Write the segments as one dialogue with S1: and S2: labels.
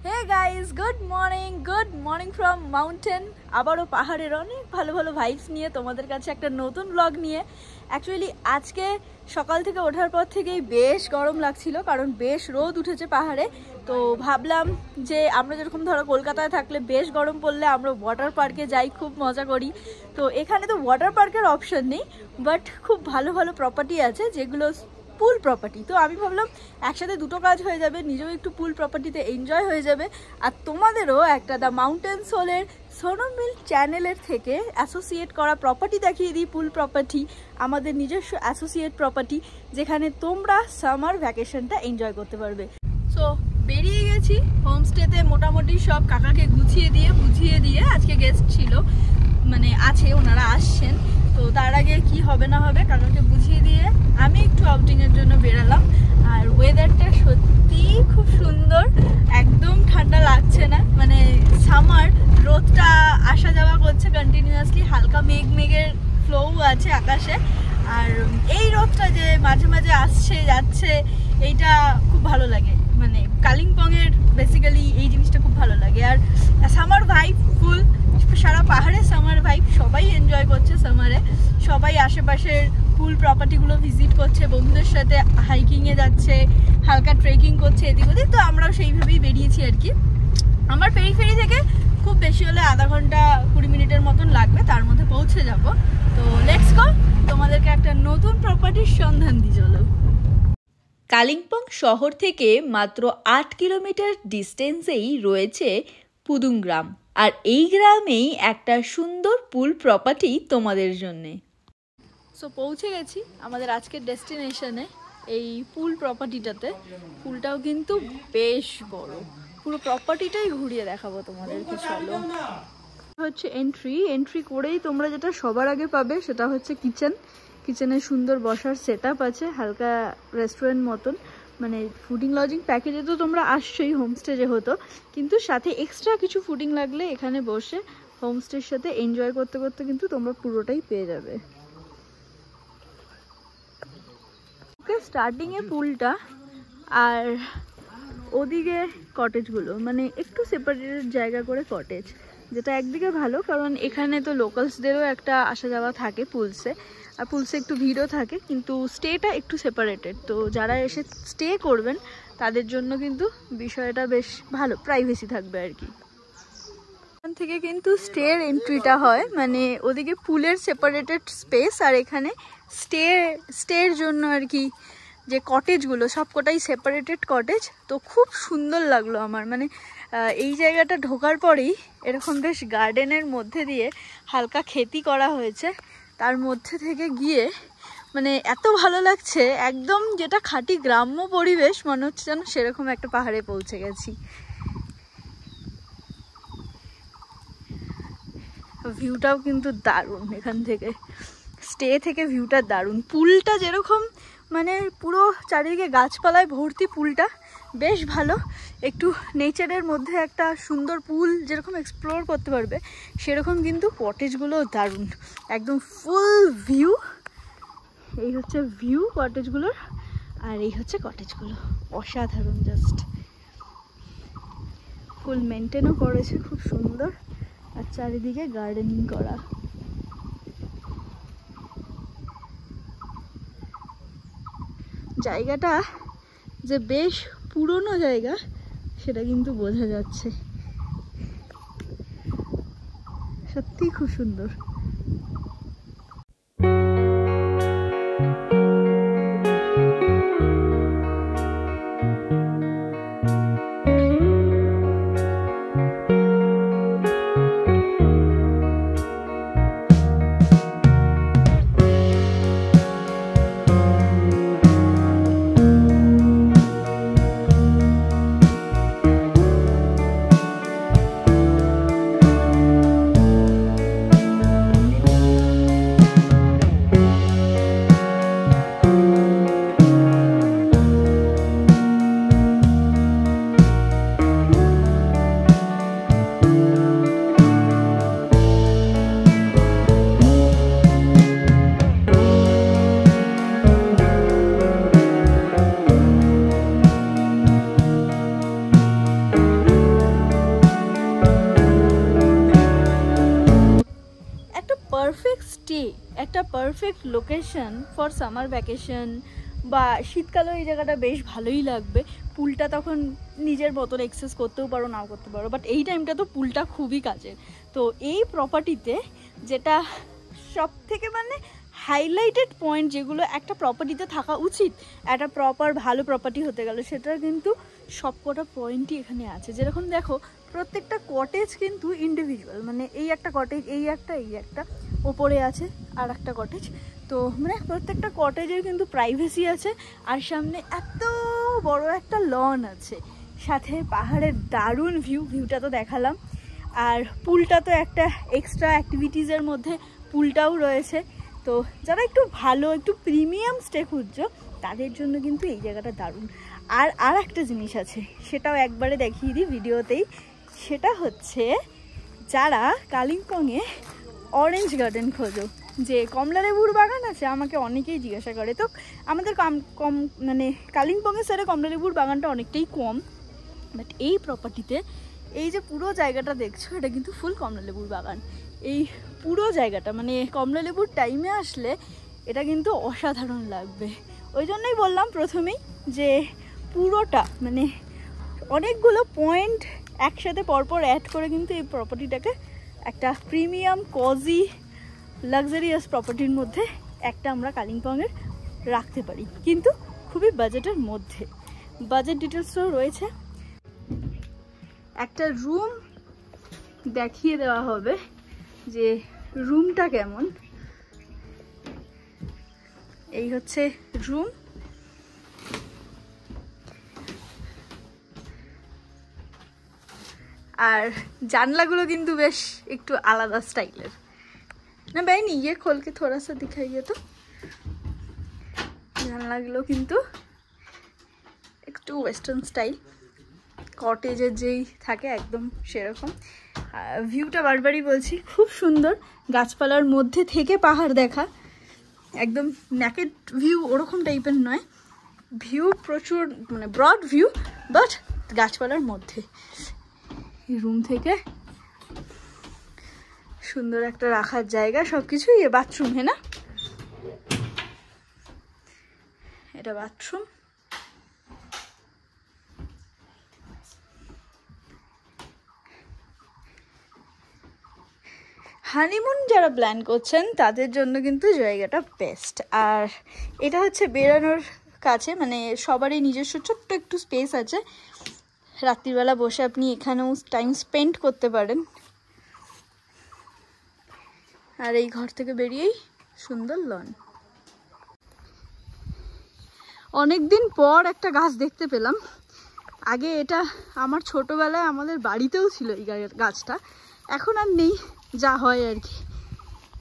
S1: Hey guys, good morning from mountain. আবারও পাহাড়ের অনেক ভালো ভালো ভাইবস নিয়ে তোমাদের কাছে একটা নতুন ব্লগ নিয়ে। অ্যাকচুয়ালি আজকে সকাল থেকে ওঠার পর থেকেই বেশ গরম লাগছিল, কারণ বেশ রোদ উঠেছে পাহাড়ে। তো ভাবলাম যে আমরা যেরকম ধরো কলকাতায় থাকলে বেশ গরম পড়লে আমরা ওয়াটার পার্কে যাই, খুব মজা করি। তো এখানে তো ওয়াটার পার্কের অপশন নেই, বাট খুব ভালো ভালো প্রপার্টি আছে যেগুলো পুল প্রপার্টি। তো আমি ভাবলাম একসাথে দুটো কাজ হয়ে যাবে, নিজেও একটু পুল প্রপার্টিতে এনজয় হয়ে যাবে, আর তোমাদেরও একটা দ্য মাউন্টেন সোলের সোনমিল চ্যানেলের থেকে অ্যাসোসিয়েট করা প্রপার্টি দেখিয়ে দিই। পুল প্রপার্টি আমাদের নিজস্ব অ্যাসোসিয়েট প্রপার্টি, যেখানে তোমরা সামার ভ্যাকেশনটা এনজয় করতে পারবে। সো বেরিয়ে গেছি হোমস্টেতে, মোটামুটি সব কাকাকে বুঝিয়ে দিয়ে আজকে গেস্ট ছিল, মানে আছে, ওনারা আসছেন। তো তার আগে কি হবে না হবে কাকাকে বুঝিয়ে দিয়ে আমি একটু আউটিংয়ের জন্য বেরালাম। আর ওয়েদারটা সত্যি খুব সুন্দর, একদম ঠান্ডা লাগছে না, মানে সামার। রোদটা আসা যাওয়া করছে কন্টিনিউয়াসলি, হালকা মেঘের ফ্লোও আছে আকাশে। আর এই রোদটা যে মাঝে মাঝে আসছে যাচ্ছে, এইটা খুব ভালো লাগে। মানে কালিম্পংয়ের বেসিক্যালি এই জিনিসটা খুব ভালো লাগে। আর সামার ভাইব ফুল, সারা পাহাড়ে সামার ভাইব, সবাই এনজয় করছে সামারে। সবাই আশেপাশের পুল প্রপার্টিগুলো ভিজিট করছে, বন্ধুদের সাথে হাইকিংয়ে যাচ্ছে, হালকা ট্রেকিং করছে এদিক ওদিক। তো আমরাও সেইভাবেই বেরিয়েছি আর কি। আমার ফেরি থেকে খুব বেশি হলে আধা ঘন্টা 20 মিনিটের মতন লাগবে, তার মধ্যে পৌঁছে যাব। তো লেটস গো, তোমাদেরকে একটা নতুন প্রপার্টির সন্ধান দিই চলো। কালিম্পং শহর থেকে মাত্র 8 কিলোমিটার ডিস্টেন্সেই রয়েছে পুদুং গ্রাম, আর এই গ্রামেই একটা সুন্দর পুল প্রপার্টি তোমাদের জন্যে। সো পৌঁছে গেছি আমাদের আজকের ডেস্টিনেশনে, এই পুল প্রপার্টিটাতে। পুলটাও কিন্তু বেশ বড়, পুরো প্রপার্টিটাই ঘুরিয়ে দেখাবো তোমাদেরকে, চলো। হচ্ছে এন্ট্রি করেই তোমরা যেটা সবার আগে পাবে সেটা হচ্ছে কিচেনে সুন্দর বসার সেট আপ আছে, হালকা রেস্টুরেন্ট মতন। মানে ফুডিং লজিং প্যাকেজে তো তোমরা আসছোই হোমস্টে যেহেতু, কিন্তু সাথে এক্সট্রা কিছু ফুডিং লাগলে এখানে বসে হোমস্টের সাথে এনজয় করতে করতে কিন্তু তোমরা পুরোটাই পেয়ে যাবে। ওকে, স্টার্টিংয়ে পুলটা, আর ওদিকে কটেজগুলো, মানে একটু সেপারেটেড জায়গা করে কটেজ, যেটা একদিকে ভালো, কারণ এখানে তো লোকালসদেরও একটা আসা যাওয়া থাকে পুলসে, আর পুলসে একটু ভিড়ও থাকে, কিন্তু স্টেটা একটু সেপারেটেড। তো যারা এসে স্টে করবেন তাদের জন্য কিন্তু বিষয়টা বেশ ভালো, প্রাইভেসি থাকবে আর কি। এখান থেকে কিন্তু স্টের এন্ট্রিটা হয়, মানে ওদিকে পুলের সেপারেটেড স্পেস, আর এখানে স্টের জন্য আর কি যে কটেজগুলো সবকটাই সেপারেটেড কটেজ। তো খুব সুন্দর লাগলো আমার, মানে এই জায়গাটা ঢোকার পরেই এরকম বেশ গার্ডেনের মধ্যে দিয়ে হালকা খেতি করা হয়েছে, তার মধ্যে থেকে গিয়ে মানে এত ভালো লাগছে, একদম যেটা খাঁটি গ্রাম্য পরিবেশ মনে হচ্ছে যেন সেরকম একটা পাহাড়ে পৌঁছে গেছি। ভিউটাও কিন্তু দারুণ, এখান থেকে স্টে থেকে ভিউটা দারুণ। পুলটা যেরকম মানে পুরো চারিদিকে গাছপালায় ভর্তি, পুলটা বেশ ভালো। একটু নেচারের মধ্যে একটা সুন্দর পুল যেরকম এক্সপ্লোর করতে পারবে সেরকম কিন্তু কটেজগুলো দারুণ, একদম ফুল ভিউ। এই হচ্ছে ভিউ কটেজগুলোর, আর এই হচ্ছে কটেজগুলো, অসাধারণ, জাস্ট ফুল মেনটেনও করেছে, খুব সুন্দর, আর চারিদিকে গার্ডেনিং করা। জায়গাটা যে বেশ পুরনো জায়গা সেটা কিন্তু বোঝা যাচ্ছে, সত্যি খুব সুন্দর। স্টে, একটা perfect location for summer vacation বা শীতকালে এই জায়গাটা বেশ ভালোই লাগবে। পুলটা তখন নিজের মতন এক্সেস করতেও পারো, নাও করতে পারো, বাট এই টাইমটা তো পুলটা খুবই কাজের। তো এই প্রপার্টিতে যেটা সব থেকে মানে হাইলাইটেড পয়েন্ট, যেগুলো একটা প্রপার্টিতে থাকা উচিত, একটা প্রপার ভালো প্রপার্টি হতে গেলে, সেটা কিন্তু সবকটা পয়েন্টই এখানে আছে। যেরকম দেখো, প্রত্যেকটা কটেজ কিন্তু ইন্ডিভিজুয়াল, মানে এই একটা কটেজ, এই একটা ওপরে আছে আর একটা কটেজ। তো মানে প্রত্যেকটা কটেজের কিন্তু প্রাইভেসি আছে, আর সামনে এত বড় একটা লন আছে, সাথে পাহাড়ের দারুণ ভিউটা তো দেখালাম, আর পুলটা তো একটা এক্সট্রা অ্যাক্টিভিটিসের মধ্যে পুলটাও রয়েছে। তো যারা একটু ভালো, একটু প্রিমিয়াম স্টে খুঁজছো, তাদের জন্য কিন্তু এই জায়গাটা দারুণ। আর একটা জিনিস আছে, সেটাও একবারে দেখিয়ে দিই ভিডিওতেই। সেটা হচ্ছে, যারা কালিম্পংয়ে অরেঞ্জ গার্ডেন খোঁজো, যে কমলা লেবুর বাগান আছে, আমাকে অনেকেই জিজ্ঞাসা করে। তো আমাদের কম মানে কালিম্পংয়ের সাইডে কমলা লেবুর বাগানটা অনেকটাই কম, বাট এই প্রপার্টিতে এই যে পুরো জায়গাটা দেখছো, এটা কিন্তু ফুল কমলা লেবুর বাগান। এই পুরো জায়গাটা মানে কমলা লেবুর টাইমে আসলে এটা কিন্তু অসাধারণ লাগবে। ওই জন্যই বললাম প্রথমেই যে পুরোটা মানে অনেকগুলো পয়েন্ট একসাথে পরপর অ্যাড করে কিন্তু এই প্রপার্টিটাকে একটা প্রিমিয়াম কজি লাক্সারিয়াস প্রপার্টির মধ্যে একটা আমরা কালিম্পংয়ের রাখতে পারি, কিন্তু খুবই বাজেটের মধ্যে। বাজেট ডিটেলসও রয়েছে। একটা রুম দেখিয়ে দেওয়া হবে যে রুমটা কেমন। এই হচ্ছে রুম। আর জানলাগুলো কিন্তু বেশ একটু আলাদা স্টাইলের না বেনি, ইয়ে খোলকে থোড়া সা দিখাইয়ে তো। জানলাগুলো কিন্তু একটু ওয়েস্টার্ন স্টাইল, কটেজের যেই থাকে একদম সেরকম। ভিউটা বারবারই বলছি, খুব সুন্দর। গাছপালার মধ্যে থেকে পাহাড় দেখা, একদম ন্যাকেড ভিউ ওরকম টাইপের নয়, ভিউ প্রচুর মানে ব্রড ভিউ, বাট গাছপালার মধ্যে। এই রুম থেকে সুন্দর একটা রাখার জায়গা, সবকিছু। ইয়ে বাথরুম, হ্যাঁ না, এটা বাথরুম। হানিমুন যারা প্ল্যান করছেন তাদের জন্য কিন্তু জায়গাটা বেস্ট। আর এটা হচ্ছে বেরানোর কাছে, মানে সবারই নিজস্ব ছোট্ট একটু স্পেস আছে, রাত্রিবেলা বসে আপনি এখানেও টাইম স্পেন্ড করতে পারেন। আর এই ঘর থেকে বেরিয়েই সুন্দর লন। অনেকদিন পর একটা গাছ দেখতে পেলাম। আগে এটা আমার ছোটবেলায় আমাদের বাড়িতেও ছিল এই গাছটা, এখন আর নেই, যা হয় আর কি।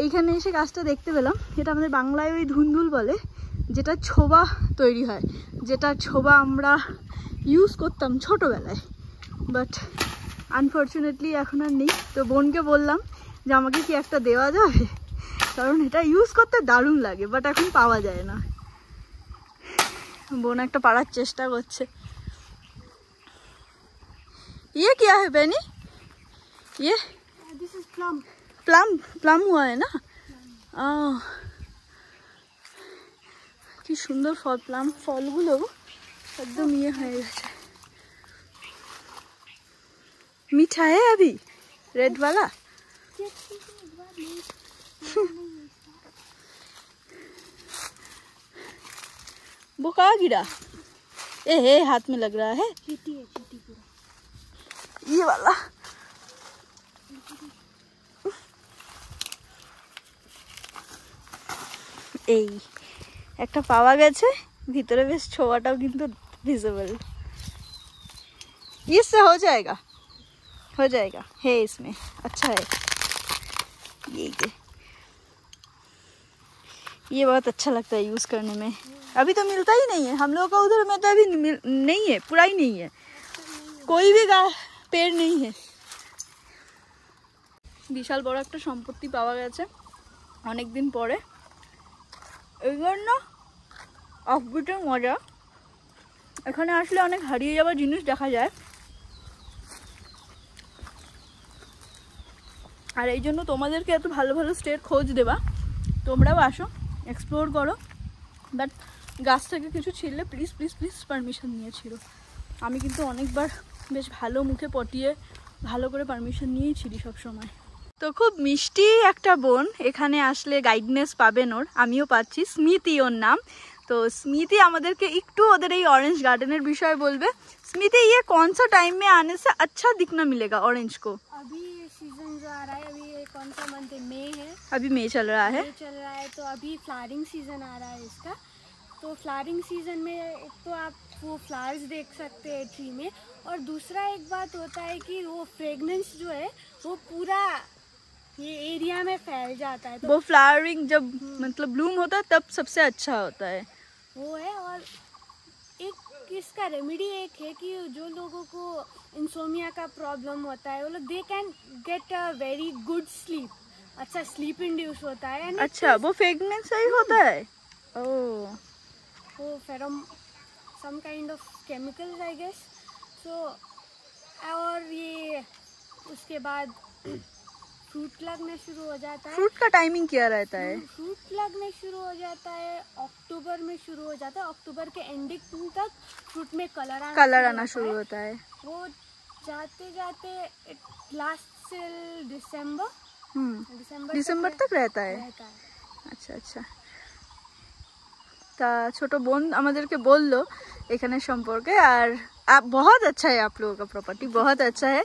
S1: এইখানে এসে গাছটা দেখতে পেলাম। এটা আমাদের বাংলায় ওই ধুন্দুল বলে, যেটা ছোবা তৈরি হয়, যেটা ছোবা আমরা ইউজ করতাম ছোটোবেলায়, বাট আনফর্চুনেটলি এখন আর নেই। তো বোনকে বললাম যে আমাকে কি একটা দেওয়া যাবে, কারণ এটা ইউজ করতে দারুণ লাগে, বাট এখন পাওয়া যায় না। বোন একটা পাড়ার চেষ্টা করছে। ये क्या है बेनी? ये
S2: दिस इज प्लम।
S1: प्लम हुआ है ना? কি সুন্দর ফল, প্লাম ফলগুলো একদম ইয়ে হয়ে গেছে। मीठा है अभी रेड वाला? वो कहाँ गिरा? ए हाथ में लग रहा है।
S2: चीटी है, चीटी पूरा
S1: ये वाला। এই একটা পাওয়া গেছে, ভিতরে বেশ ছোঁয়াটাও কিন্তু ভিজিবল। इससे हो जाएगा है इसमें, अच्छा है। ये बहुत अच्छा लगता है यूज़ करने में। अभी तो मिलता ही नहीं है हम लोगों का उधर में, तो अभी नहीं है, पूरा ही नहीं है, कोई भी पेड़ नहीं है। বিশাল বড় একটা সম্পত্তি পাওয়া গেছে অনেক দিন পরে। এই জন্য অফবিটের মজা। এখানে আসলে অনেক হারিয়ে যাওয়া জিনিস দেখা যায়, আর এই জন্য তোমাদেরকে এত ভালো ভালো স্টের খোঁজ দেওয়া তোমরাও আসো, এক্সপ্লোর করো, বাট গাছ থেকে কিছু ছিঁড়লে প্লিজ প্লিজ প্লিজ পারমিশন নিয়েছিল। আমি কিন্তু অনেকবার বেশ ভালো মুখে পটিয়ে ভালো করে পারমিশন নিয়েই ছিলি সবসময়। তো খুব মিষ্টি একটা বোন, এখানে আসলে গাইডনেস পাবেন ওর, আমিও পাচ্ছি। স্মৃতি ওর নাম। तो स्मृति আমাদেরকে একটু ওদের এই ऑरेंज गार्डन বিষয়ে বলবে। स्मृति, ये कौन सा टाइम में आने से अच्छा दिखना मिलेगा ऑरेंज को?
S2: अभी सीजन जो आ रहा है, अभी ये कौन सा मंथ है? मई है।
S1: अभी मई चल रहा है।
S2: तो अभी फ्लावरिंग सीजन आ रहा है इसका। तो फ्लावरिंग सीजन में एक तो आप वो फ्लावर्स देख सकते हैं ट्री में, और दूसरा एक बात होता है कि वो फ्रेगनेंस जो है वो पूरा ये एरिया में फैल जाता है। तो
S1: वो फ्लावरिंग जब मतलब ब्लूम होता है तब सबसे अच्छा होता है
S2: वो है। और एक इसका रेमेडी एक है कि जो लोगों को इंसोमिया का प्रॉब्लम होता है वो लोग they can get a very good sleep. अच्छा स्लीप इंड्यूस होता है।
S1: अच्छा, वो फ्रेगनेंस से ही होता है। ओह,
S2: वो ferrum some kind of chemicals I guess. So और ये उसके बाद फ्रूट लगने शुरू हो जाता है।
S1: फ्रूट का टाइमिंग क्या रहता है?
S2: फ्रूट लगने शुरू हो जाता है अक्टूबर में शुरू हो जाता है। अक्टूबर के एंडिंग तक फ्रूट में कलर आना शुरू
S1: होता है।
S2: वो जाते जाते इट लास्ट टिल दिसंबर।
S1: दिसंबर तक रहता है। अच्छा अच्छा। তা ছোট বোন আমাদেরকে বললো এখানে সম্পর্কে। আর बहुत अच्छा है, आप लोगों का प्रॉपर्टी बहुत अच्छा है।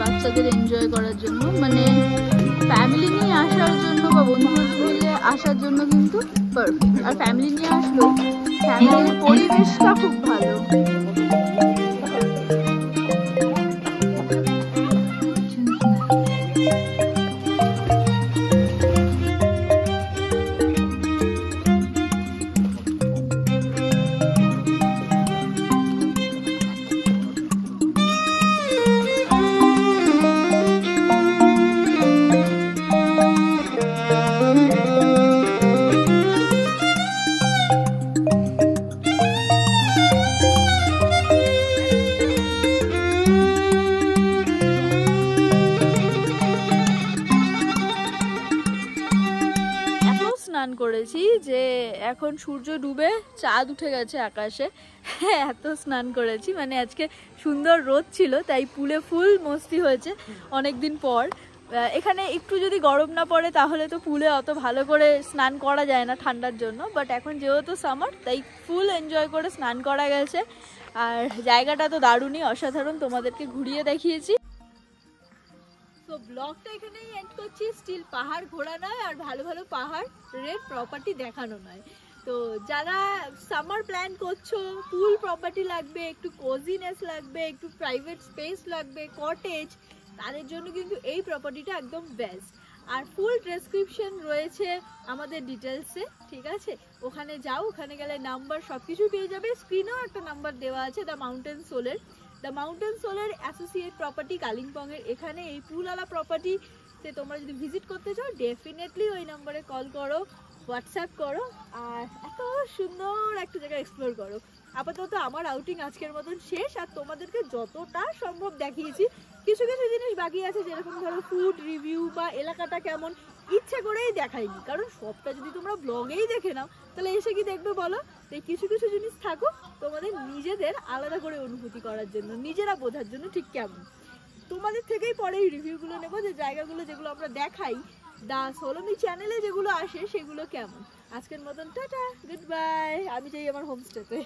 S1: বাচ্চাদের এনজয় করার জন্য, মানে ফ্যামিলি নিয়ে আসার জন্য বা বন্ধু বান্ধব মিলে আসার জন্য কিন্তু পারফেক্ট। আর ফ্যামিলি নিয়ে আসলেও ফ্যামিলির পরিবেশটা খুব ভালো। স্নান করেছি যে এখন সূর্য ডুবে চাঁদ উঠে গেছে আকাশে। এত স্নান করেছি, মানে আজকে সুন্দর রোদ ছিল তাই পুলে ফুল মস্তি হয়েছে অনেক দিন পর। এখানে একটু যদি গরম না পড়ে তাহলে তো পুলে অত ভালো করে স্নান করা যায় না ঠান্ডার জন্য, বাট এখন যেহেতু সামার তাই ফুল এনজয় করে স্নান করা গেছে। আর জায়গাটা তো দারুণই, অসাধারণ, তোমাদেরকে ঘুরিয়ে দেখিয়েছি। তো ব্লগটা এখানেই এন্ড করছি। স্টিল পাহাড় ঘোরা নয় আর ভালো ভালো পাহাড়ের প্রপার্টি দেখানো নয়। তো যারা সামার প্ল্যান করছো, পুল প্রপার্টি লাগবে, একটু কোজিনেস লাগবে, একটু প্রাইভেট স্পেস লাগবে, কটেজ, তাদের জন্য কিন্তু এই প্রপার্টিটা একদম বেস্ট। আর ফুল ডেসক্রিপশন রয়েছে আমাদের ডিটেলসে, ঠিক আছে? ওখানে যাও, ওখানে গেলে নাম্বার সব কিছু পেয়ে যাবে। স্ক্রিনেও একটা নাম্বার দেওয়া আছে, দ্য মাউন্টেন সোলের। দ্য মাউন্টেন সোলের অ্যাসোসিয়েট প্রপার্টি কালিম্পংয়ের এখানে এই পুলওয়ালা প্রপার্টিতে তোমরা যদি ভিজিট করতে চাও ডেফিনেটলি ওই নাম্বারে কল করো, হোয়াটসঅ্যাপ করো, আর এত সুন্দর একটা জায়গা এক্সপ্লোর করো। আপাতত আমার আউটিং আজকের মতন শেষ। আর তোমাদেরকে যতটা সম্ভব দেখিয়েছি, কিছু কিছু জিনিস বাকি আছে, যেরকম ধরো ফুড রিভিউ বা এলাকাটা কেমন, ইচ্ছে করেই দেখাইনি, কারণ সবটা যদি তোমরা ব্লগেই দেখে নাও তাহলে এসে কি দেখবে বলো? তাই কিছু কিছু জিনিস থাকো তোমাদের নিজেদের আলাদা করে অনুভূতি করার জন্য, নিজেরা বোঝার জন্য ঠিক কেমন। তোমাদের থেকেই পরে এই রিভিউগুলো নেবো, যে জায়গাগুলো যেগুলো আমরা দেখাই দা সোলোমি চ্যানেলে যেগুলো আসে সেগুলো কেমন। আজকের মতন টাটা, গুড বাই। আমি যাই আমার হোমস্টেতে।